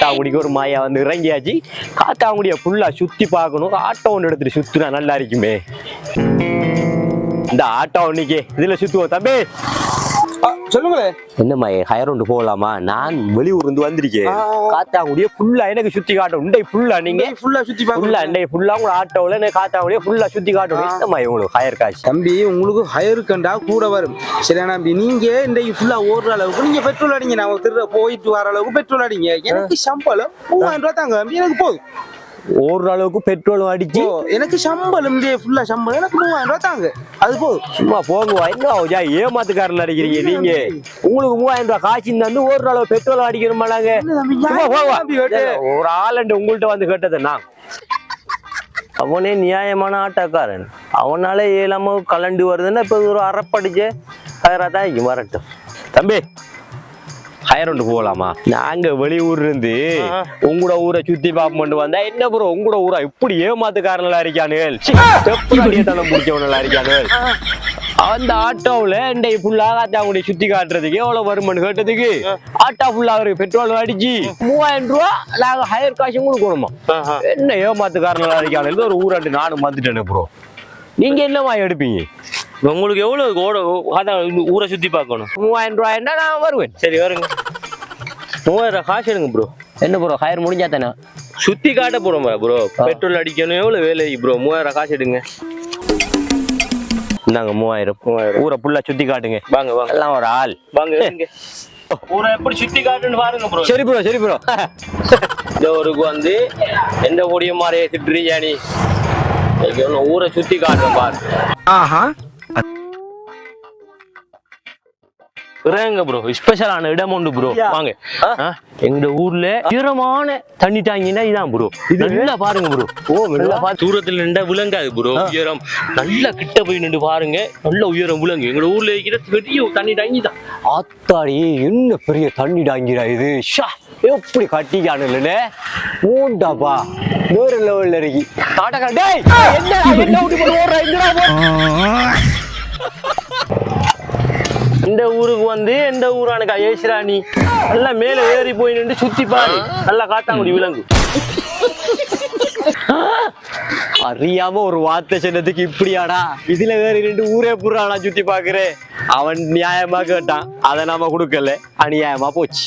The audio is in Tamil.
காத்தாங்குடிக்கு ஒரு மாயா வந்து இறங்கியாச்சு. காத்தாங்குடிய ஃபுல்லா சுத்தி பார்க்கணும். ஆட்டோ ஒன்று எடுத்துட்டு சுத்துனா நல்லா இருக்குமே. இந்த ஆட்டோ இன்னைக்கு இதுல சுத்துவோம் தம்பி. சொல்லுங்களே. என்னம்மா ஹயர் ஒன்று போகலாமா? நான் வெளியூர் இருந்து வந்திருக்கேன். காத்தாங்குடிய ஃபுல்லா எனக்கு சுத்தி காட்டணும். இண்டை ஃபுல்லா நீங்க ஃபுல்லா சுத்தி ஃபுல்லா இண்டை ஃபுல்லா உங்க ஆட்டோவில் எனக்கு காத்தாங்குடிய ஃபுல்லா சுத்தி காட்டணும். என்னம்மா உங்களுக்கு ஹயர் காசு? தம்பி உங்களுக்கு ஹயர் கண்டா கூட வரும். சரியா நம்பி நீங்க இன்றைக்கு ஃபுல்லா ஓடுற அளவுக்கு நீங்க பெட்ரோல் அடிங்க. நான் திருட போயிட்டு வர அளவுக்கு பெட்ரோல் அடிங்க. எனக்கு சம்பளம் 3000 ரூபாய் தாங்க தம்பி. எனக்கு போதும். ஓடுற அளவுக்கு பெட்ரோல் அடிச்சு எனக்கு சம்பளம் ஃபுல்லா சம்பளம் எனக்கு 3000 ரூபாய் தாங்க. அது போதும். சும்மா போங்க. என்ன ஏமாத்துக்காரன் அடிக்கிறீங்க நீங்க? உங்களுக்கு 3000 ரூபாய் காசு தந்து ஓடுற அளவு பெட்ரோல் அடிக்கணுமா? நாங்க ஒரு ஆளண்டு உங்கள்கிட்ட வந்து கேட்டதுன்னா அவனே நியாயமான ஆட்டக்காரன். அவனால ஏலாம கலண்டு வருதுன்னா இப்ப ஒரு அறப்படிச்ச ஹயராதான் இங்க வரட்டும். தம்பி ஹயர் ஒன்று போகலாமா? நாங்க வெளியூர்ல இருந்து உங்களோட ஊரை சுத்தி பார்ப்போம் வந்தா என்ன ப்ரோ உங்களோட ஊரா இப்படி ஏமாத்துக்காரங்களா இருக்கானுகள், தனம் முடிச்சவங்களா இருக்கானுகள். அந்த ஆட்டோவில் இன்றைக்கு ஃபுல்லா காத்தாங்குடி சுத்தி காட்டுறதுக்கு எவ்வளவு வருமானு கேட்டதுக்கு ஆட்டோ ஃபுல்லா அவருக்கு பெட்ரோல் அடிச்சு 3000 ரூபாய் நாங்க ஹயர் காசு கொடுக்கணுமா? என்ன ஏமாத்துக்காரங்களா இருக்கானுங்க. ஒரு ஊராண்டு நானும் வந்துட்டேன் ப்ரோ. நீங்க என்னமா எடுப்பீங்க? உங்களுக்கு எவ்வளவு ஊரை சுத்தி பார்க்கணும்? 3000 ரூபாய்னா நான் வருவேன். சரி வருங்க. 3000 காசு எடுங்க ப்ரோ. என்ன ப்ரோ ஹயர் முடிஞ்சா தானே சுத்தி காட்ட போறோம் ப்ரோ. பெட்ரோல் அடிக்கணும். எவ்வளவு வேலை ப்ரோ? 3000 காசு எடுங்க. நாங்க 3000 ஊரை ஃபுல்லா சுத்தி காட்டுங்க. வாங்க வாங்க எல்லாம் ஒரு ஆள் வாங்க. ஊரை எப்படி சுத்தி காட்டுன்னு பாருங்க ப்ரோ. சரி ப்ரோ சரி ப்ரோ. இந்த ஊருக்கு வந்து எந்த பொடிய மாதிரியே திட்டுறீங்க நீ? ஊரை சுத்தி காட்டுறேன் பாரு. ப்ரோ ஸ்பெஷலான இடம் உண்டு ப்ரோ. வாங்க. எங்க ஊர்ல உயரமான தண்ணி டாங்கினா இதான் ப்ரோ. நல்லா பாருங்க ப்ரோ. தூரத்துல நின்றா விளங்காது ப்ரோ உயரம். நல்லா கிட்ட போய் நின்று பாருங்க. நல்ல உயரம் விளங்கு. எங்க ஊர்ல இருக்கிற பெரிய தண்ணி டாங்கி தான். ஆத்தாடி என்ன பெரிய தண்ணி டாங்கிடா இது. எப்படி கட்டிக்கானுல மூண்டாப்பா வேற லெவல்ல இருக்கு. இந்த ஊருக்கு வந்து எந்த ஊரான ஏசுராணி நல்லா மேல ஏறி போய் நின்று சுத்தி பாரு. நல்லா காத்தாங்குடி விலங்கு. அறியாம ஒரு வார்த்தை சொன்னதுக்கு இப்படியாடா இதுல வேற 2 ஊரே புறானா சுத்தி பாக்குறேன். அவன் நியாயமா கேட்டான், அதை நாம கொடுக்கல, அநியாயமா போச்சு.